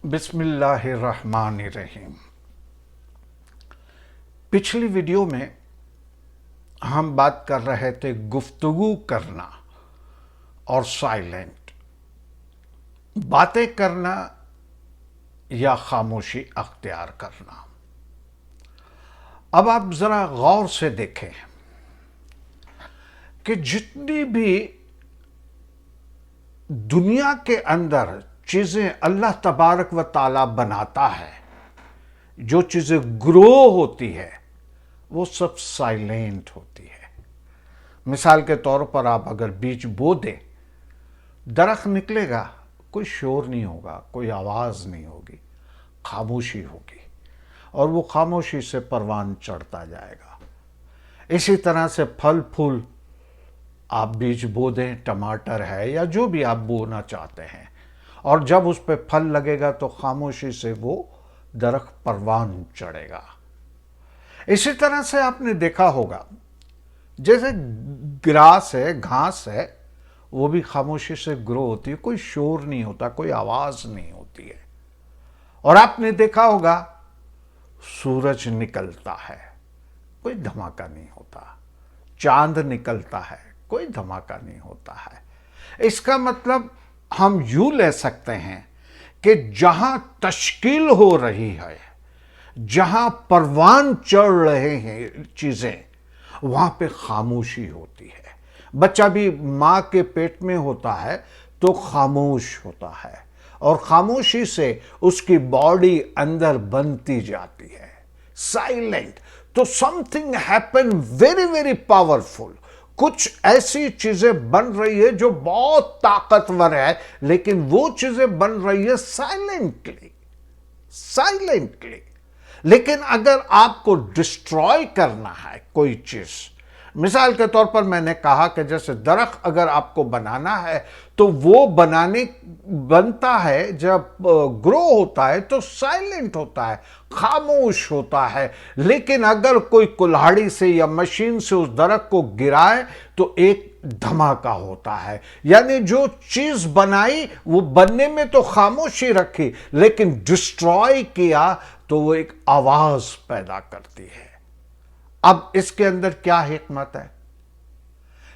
بسم اللہ الرحمن الرحیم۔ پچھلی ویڈیو میں ہم بات کر رہے تھے گفتگو کرنا اور سائلنٹ، باتیں کرنا یا خاموشی اختیار کرنا۔ اب آپ ذرا غور سے دیکھیں کہ جتنی بھی دنیا کے اندر چیزیں اللہ تبارک و تعالی بناتا ہے، جو چیزیں گرو ہوتی ہے وہ سب سائلنٹ ہوتی ہے۔ مثال کے طور پر آپ اگر بیج بو دیں، درخت نکلے گا، کوئی شور نہیں ہوگا، کوئی آواز نہیں ہوگی، خاموشی ہوگی، اور وہ خاموشی سے پروان چڑھتا جائے گا۔ اسی طرح سے پھل پھول آپ بیج بو دیں، ٹماٹر ہے یا جو بھی آپ بونا چاہتے ہیں، اور جب اس پہ پھل لگے گا تو خاموشی سے وہ درخت پروان چڑھے گا۔ اسی طرح سے آپ نے دیکھا ہوگا جیسے گراس ہے، گھاس ہے، وہ بھی خاموشی سے گرو ہوتی ہے، کوئی شور نہیں ہوتا، کوئی آواز نہیں ہوتی ہے۔ اور آپ نے دیکھا ہوگا سورج نکلتا ہے، کوئی دھماکہ نہیں ہوتا، چاند نکلتا ہے، کوئی دھماکہ نہیں ہوتا ہے۔ اس کا مطلب ہم یوں لے سکتے ہیں کہ جہاں تشکیل ہو رہی ہے، جہاں پروان چڑھ رہے ہیں چیزیں، وہاں پہ خاموشی ہوتی ہے۔ بچہ بھی ماں کے پیٹ میں ہوتا ہے تو خاموش ہوتا ہے، اور خاموشی سے اس کی باڈی اندر بنتی جاتی ہے، سائلنٹ۔ تو some thing happen very very powerful, کچھ ایسی چیزیں بن رہی ہے جو بہت طاقتور ہے، لیکن وہ چیزیں بن رہی ہے سائلنٹلی۔ لیکن اگر آپ کو ڈسٹروائے کرنا ہے کوئی چیز، مثال کے طور پر میں نے کہا کہ جیسے درخت اگر آپ کو بنانا ہے تو وہ بنتا ہے، جب گرو ہوتا ہے تو سائلنٹ ہوتا ہے، خاموش ہوتا ہے۔ لیکن اگر کوئی کلہاڑی سے یا مشین سے اس درخت کو گرائے تو ایک دھماکہ ہوتا ہے۔ یعنی جو چیز بنائی وہ بننے میں تو خاموشی رکھی، لیکن ڈسٹروائے کیا تو وہ ایک آواز پیدا کرتی ہے۔ اب اس کے اندر کیا حکمت ہے؟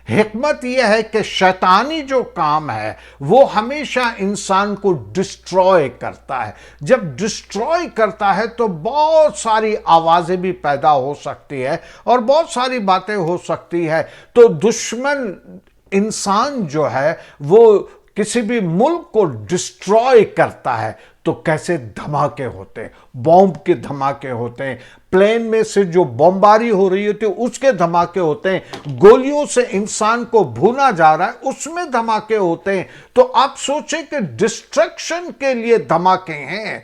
حکمت یہ ہے کہ شیطانی جو کام ہے وہ ہمیشہ انسان کو ڈسٹروائے کرتا ہے۔ جب ڈسٹروائے کرتا ہے تو بہت ساری آوازیں بھی پیدا ہو سکتی ہے اور بہت ساری باتیں ہو سکتی ہے۔ تو دشمن انسان جو ہے وہ کسی بھی ملک کو ڈسٹروائے کرتا ہے تو کیسے دھماکے ہوتے ہیں، بومب کے دھماکے ہوتے ہیں، پلین میں سے جو بمباری ہو رہی ہوتی ہے اس کے دھماکے ہوتے ہیں، گولیوں سے انسان کو بھونا جا رہا ہے اس میں دھماکے ہوتے ہیں۔ تو آپ سوچیں کہ ڈسٹرکشن کے لیے دھماکے ہیں،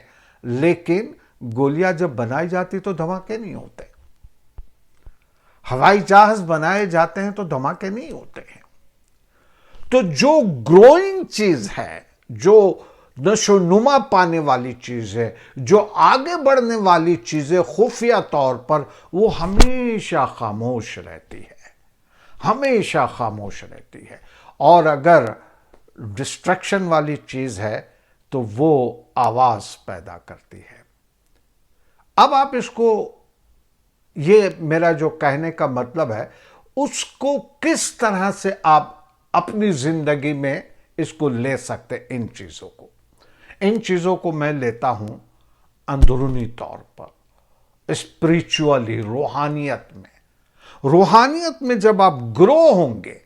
لیکن گولیاں جب بنائی جاتی تو دھماکے نہیں ہوتے، ہوائی جہاز بنائے جاتے ہیں تو دھماکے نہیں ہوتے ہیں۔ تو جو گروئنگ چیز ہے، جو نشو نما پانے والی چیز ہے، جو آگے بڑھنے والی چیزیں خفیہ طور پر، وہ ہمیشہ خاموش رہتی ہے، ہمیشہ خاموش رہتی ہے۔ اور اگر ڈسٹریکشن والی چیز ہے تو وہ آواز پیدا کرتی ہے۔ اب آپ اس کو، یہ میرا جو کہنے کا مطلب ہے، اس کو کس طرح سے آپ اپنی زندگی میں اس کو لے سکتے، ان چیزوں کو میں لیتا ہوں اندرونی طور پر، اسپریچولی، روحانیت میں جب آپ گرو ہوں گے،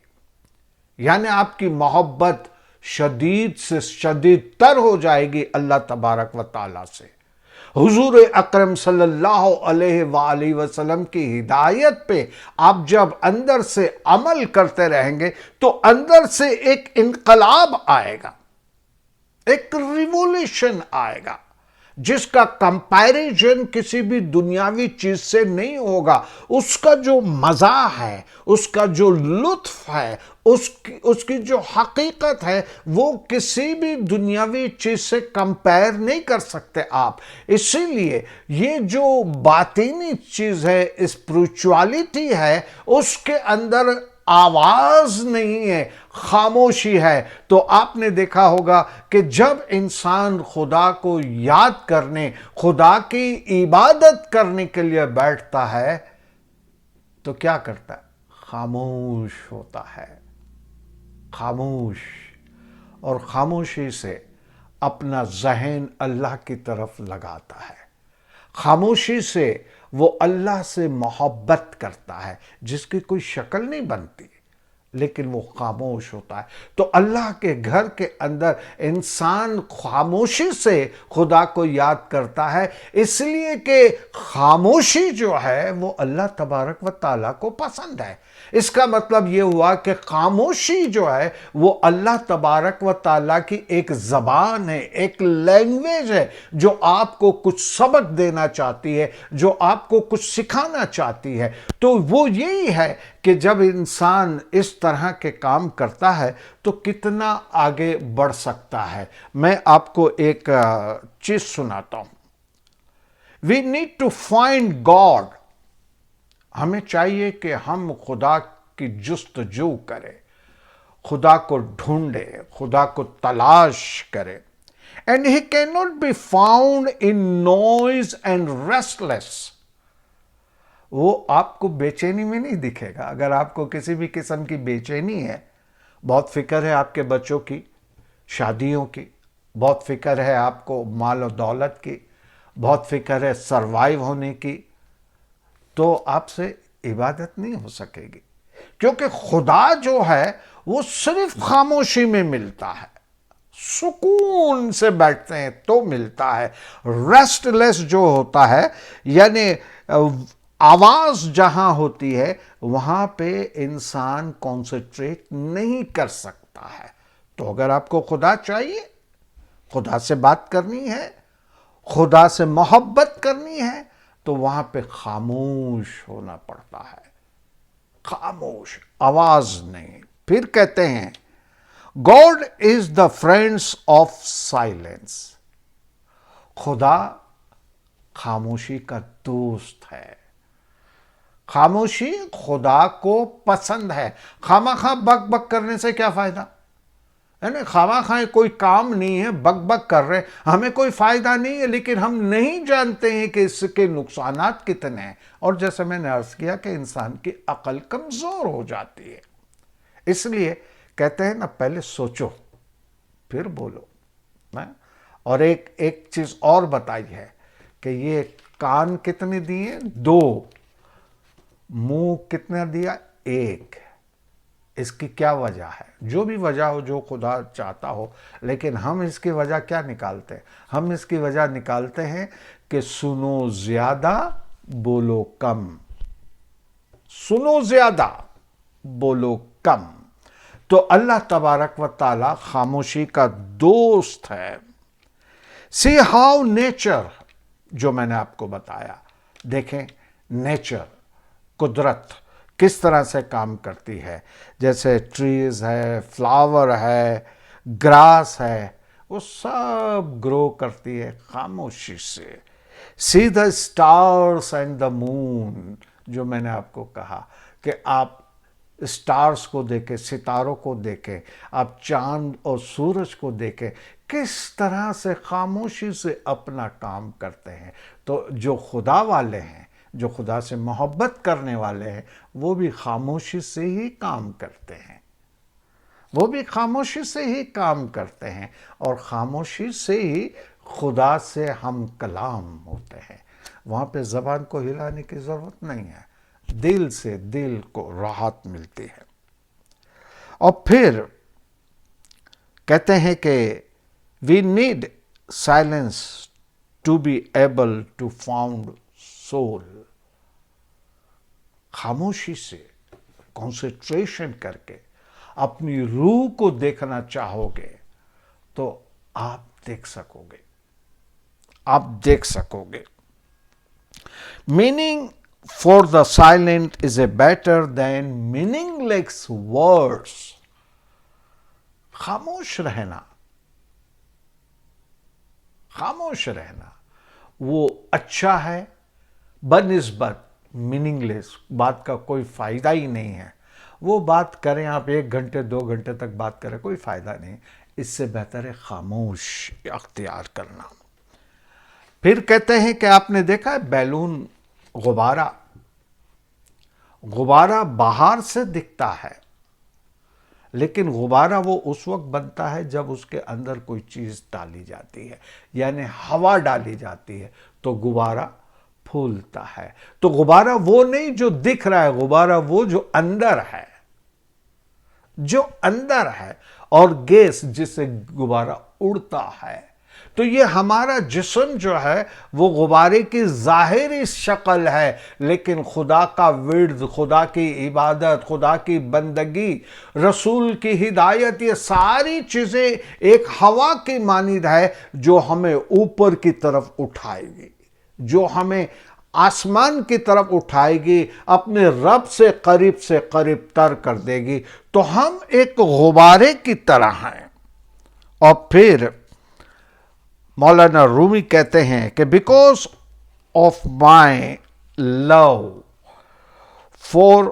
یعنی آپ کی محبت شدید سے شدید تر ہو جائے گی اللہ تبارک و تعالی سے، حضور اکرم صلی اللہ علیہ وآلہ وسلم کی ہدایت پہ آپ جب اندر سے عمل کرتے رہیں گے تو اندر سے ایک انقلاب آئے گا، ایک ریولیوشن آئے گا، جس کا کمپیریزن کسی بھی دنیاوی چیز سے نہیں ہوگا۔ اس کا جو مزہ ہے، اس کا جو لطف ہے، اس کی جو حقیقت ہے، وہ کسی بھی دنیاوی چیز سے کمپیر نہیں کر سکتے آپ۔ اسی لیے یہ جو باطنی چیز ہے، اسپریچوالٹی ہے، اس کے اندر آواز نہیں ہے، خاموشی ہے۔ تو آپ نے دیکھا ہوگا کہ جب انسان خدا کو یاد کرنے، خدا کی عبادت کرنے کے لیے بیٹھتا ہے تو کیا کرتا ہے؟ خاموش ہوتا ہے، خاموش، اور خاموشی سے اپنا ذہن اللہ کی طرف لگاتا ہے۔ خاموشی سے وہ اللہ سے محبت کرتا ہے، جس کی کوئی شکل نہیں بنتی لیکن وہ خاموش ہوتا ہے۔ تو اللہ کے گھر کے اندر انسان خاموشی سے خدا کو یاد کرتا ہے، اس لیے کہ خاموشی جو ہے وہ اللہ تبارک و تعالیٰ کو پسند ہے۔ اس کا مطلب یہ ہوا کہ خاموشی جو ہے وہ اللہ تبارک و تعالیٰ کی ایک زبان ہے، ایک لینگویج ہے، جو آپ کو کچھ سبق دینا چاہتی ہے، جو آپ کو کچھ سکھانا چاہتی ہے۔ تو وہ یہی ہے کہ جب انسان اس طرح کے کام کرتا ہے تو کتنا آگے بڑھ سکتا ہے۔ میں آپ کو ایک چیز سناتا ہوں۔ We need to find God. ہمیں چاہیے کہ ہم خدا کی جستجو کریں، خدا کو ڈھونڈے، خدا کو تلاش کرے۔ And he cannot be found in noise and restless. وہ آپ کو بے چینی میں نہیں دکھے گا۔ اگر آپ کو کسی بھی قسم کی بے چینی ہے، بہت فکر ہے آپ کے بچوں کی، شادیوں کی، بہت فکر ہے آپ کو مال و دولت کی، بہت فکر ہے سروائیو ہونے کی، تو آپ سے عبادت نہیں ہو سکے گی، کیونکہ خدا جو ہے وہ صرف خاموشی میں ملتا ہے۔ سکون سے بیٹھتے ہیں تو ملتا ہے۔ ریسٹ لیس جو ہوتا ہے، یعنی آواز جہاں ہوتی ہے وہاں پہ انسان کانسنٹریٹ نہیں کر سکتا ہے۔ تو اگر آپ کو خدا چاہیے، خدا سے بات کرنی ہے، خدا سے محبت کرنی ہے، تو وہاں پہ خاموش ہونا پڑتا ہے، خاموش، آواز نہیں۔ پھر کہتے ہیں God is the friends of silence. خدا خاموشی کا دوست ہے۔ خاموشی خدا کو پسند ہے۔ خواہ خواہ بک بک کرنے سے کیا فائدہ؟ یعنی خواہ خواہ کوئی کام نہیں ہے، بک بک کر رہے، ہمیں کوئی فائدہ نہیں ہے، لیکن ہم نہیں جانتے ہیں کہ اس کے نقصانات کتنے ہیں۔ اور جیسے میں نے عرض کیا کہ انسان کی عقل کمزور ہو جاتی ہے، اس لیے کہتے ہیں نا، پہلے سوچو پھر بولو۔ اور ایک چیز اور بتائی ہے کہ یہ کان کتنے دیے؟ 2۔ منہ کتنا دیا؟ 1۔ اس کی کیا وجہ ہے؟ جو بھی وجہ ہو، جو خدا چاہتا ہو، لیکن ہم اس کی وجہ کیا نکالتے ہیں؟ ہم اس کی وجہ نکالتے ہیں کہ سنو زیادہ بولو کم، سنو زیادہ بولو کم۔ تو اللہ تبارک و تعالی خاموشی کا دوست ہے۔ See how nature، جو میں نے آپ کو بتایا، دیکھیں نیچر، قدرت کس طرح سے کام کرتی ہے۔ جیسے ٹریز ہے، فلاور ہے، گراس ہے، وہ سب گرو کرتی ہے خاموشی سے۔ See the stars and the moon، جو میں نے آپ کو کہا کہ آپ سٹارز کو دیکھیں، ستاروں کو دیکھیں، آپ چاند اور سورج کو دیکھیں، کس طرح سے خاموشی سے اپنا کام کرتے ہیں۔ تو جو خدا والے ہیں، جو خدا سے محبت کرنے والے ہیں، وہ بھی خاموشی سے ہی کام کرتے ہیں، وہ بھی خاموشی سے ہی کام کرتے ہیں، اور خاموشی سے ہی خدا سے ہم کلام ہوتے ہیں۔ وہاں پہ زبان کو ہلانے کی ضرورت نہیں ہے، دل سے دل کو راحت ملتی ہے۔ اور پھر کہتے ہیں کہ we need silence to be able to found soul۔ خاموشی سے کنسنٹریشن کر کے اپنی روح کو دیکھنا چاہو گے تو آپ دیکھ سکو گے، آپ دیکھ سکو گے۔ Meaning for the silent is a better than meaningless words۔ خاموش رہنا، خاموش رہنا وہ اچھا ہے بنسبت میننگ لیس، بات کا کوئی فائدہ ہی نہیں ہے، وہ بات کریں آپ 1 گھنٹے 2 گھنٹے تک بات کریں، کوئی فائدہ نہیں، اس سے بہتر ہے خاموش اختیار کرنا۔ پھر کہتے ہیں کہ آپ نے دیکھا ہے بیلون، غبارہ باہر سے دکھتا ہے، لیکن غبارہ وہ اس وقت بنتا ہے جب اس کے اندر کوئی چیز ڈالی جاتی ہے، یعنی ہوا ڈالی جاتی ہے تو غبارہ پھولتا ہے۔ تو غبارہ وہ نہیں جو دکھ رہا ہے، غبارہ وہ جو اندر ہے، اور گیس جس سے غبارہ اڑتا ہے۔ تو یہ ہمارا جسم جو ہے وہ غبارے کی ظاہری شکل ہے، لیکن خدا کا ورد، خدا کی عبادت، خدا کی بندگی، رسول کی ہدایت، یہ ساری چیزیں ایک ہوا کی مانند ہے جو ہمیں اوپر کی طرف اٹھائے گی، جو ہمیں آسمان کی طرف اٹھائے گی، اپنے رب سے قریب تر کر دے گی۔ تو ہم ایک غبارے کی طرح ہیں۔ اور پھر مولانا رومی کہتے ہیں کہ because of my love for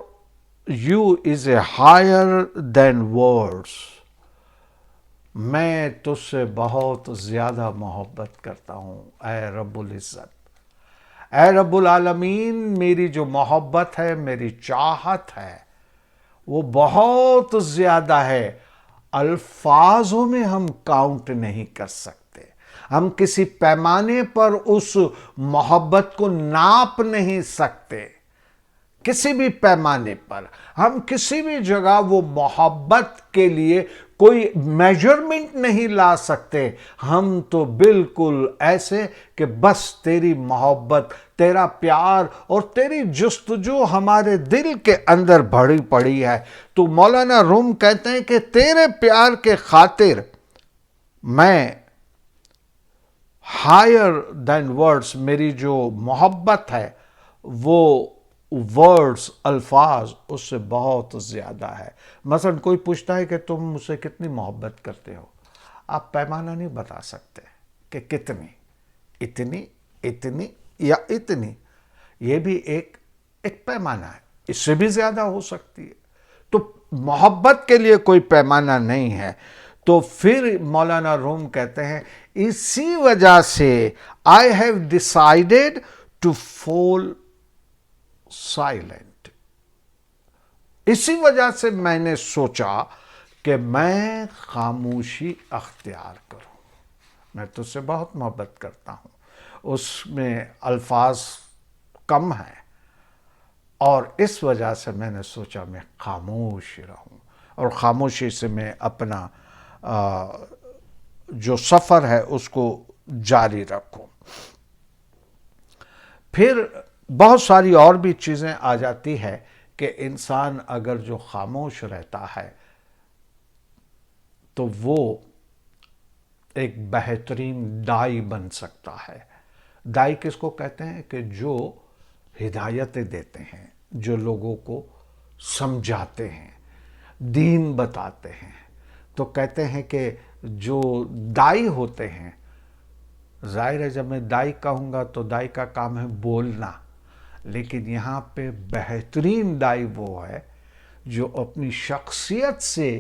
you is a higher than words, میں تجھ سے بہت زیادہ محبت کرتا ہوں اے رب العزت، اے رب العالمین، میری جو محبت ہے، میری چاہت ہے، وہ بہت زیادہ ہے، الفاظوں میں ہم کاؤنٹ نہیں کر سکتے، ہم کسی پیمانے پر اس محبت کو ناپ نہیں سکتے، کسی بھی پیمانے پر ہم کسی بھی جگہ وہ محبت کے لیے کوئی میجرمنٹ نہیں لا سکتے۔ ہم تو بالکل ایسے کہ بس تیری محبت، تیرا پیار اور تیری جستجو ہمارے دل کے اندر بھری پڑی ہے۔ تو مولانا روم کہتے ہیں کہ تیرے پیار کے خاطر میں ہائر دین ورڈز، میری جو محبت ہے وہ ورڈز، الفاظ، اس سے بہت زیادہ ہے۔ مثلا کوئی پوچھتا ہے کہ تم مجھ سے کتنی محبت کرتے ہو، آپ پیمانہ نہیں بتا سکتے کہ کتنی، اتنی یا اتنی، یہ بھی ایک پیمانہ ہے، اس سے بھی زیادہ ہو سکتی ہے۔ تو محبت کے لیے کوئی پیمانہ نہیں ہے۔ تو پھر مولانا روم کہتے ہیں اسی وجہ سے I have decided to fall silent، اسی وجہ سے میں نے سوچا کہ میں خاموشی اختیار کروں۔ میں تجھ سے بہت محبت کرتا ہوں، اس میں الفاظ کم ہیں، اور اس وجہ سے میں نے سوچا میں خاموش رہوں، اور خاموشی سے میں اپنا جو سفر ہے اس کو جاری رکھوں۔ پھر بہت ساری اور بھی چیزیں آ جاتی ہے کہ انسان اگر جو خاموش رہتا ہے تو وہ ایک بہترین دائی بن سکتا ہے۔ دائی کس کو کہتے ہیں؟ کہ جو ہدایتیں دیتے ہیں، جو لوگوں کو سمجھاتے ہیں، دین بتاتے ہیں۔ تو کہتے ہیں کہ جو دائی ہوتے ہیں، ظاہر ہے جب میں دائی کہوں گا تو دائی کا کام ہے بولنا، لیکن یہاں پہ بہترین دائی وہ ہے جو اپنی شخصیت سے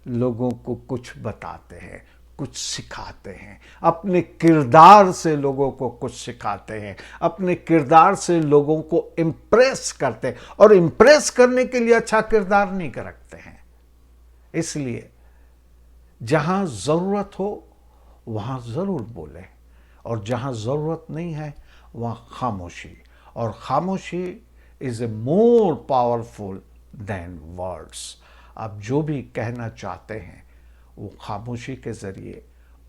لوگوں کو کچھ بتاتے ہیں، کچھ سکھاتے ہیں، اپنے کردار سے لوگوں کو کچھ سکھاتے ہیں، اپنے کردار سے لوگوں کو امپریس کرتے ہیں، اور امپریس کرنے کے لیے اچھا کردار نہیں رکھتے ہیں۔ اس لیے جہاں ضرورت ہو وہاں ضرور بولیں، اور جہاں ضرورت نہیں ہے وہاں خاموشی، اور خاموشی is a more powerful than words۔ آپ جو بھی کہنا چاہتے ہیں وہ خاموشی کے ذریعے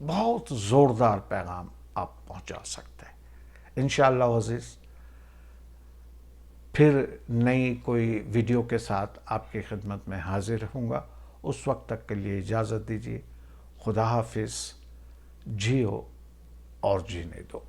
بہت زوردار پیغام آپ پہنچا سکتے ہیں۔ انشاءاللہ عزیز پھر نئی کوئی ویڈیو کے ساتھ آپ کی خدمت میں حاضر ہوں گا۔ اس وقت تک کے لیے اجازت دیجیے۔ خدا حافظ۔ جیو اور جینے دو۔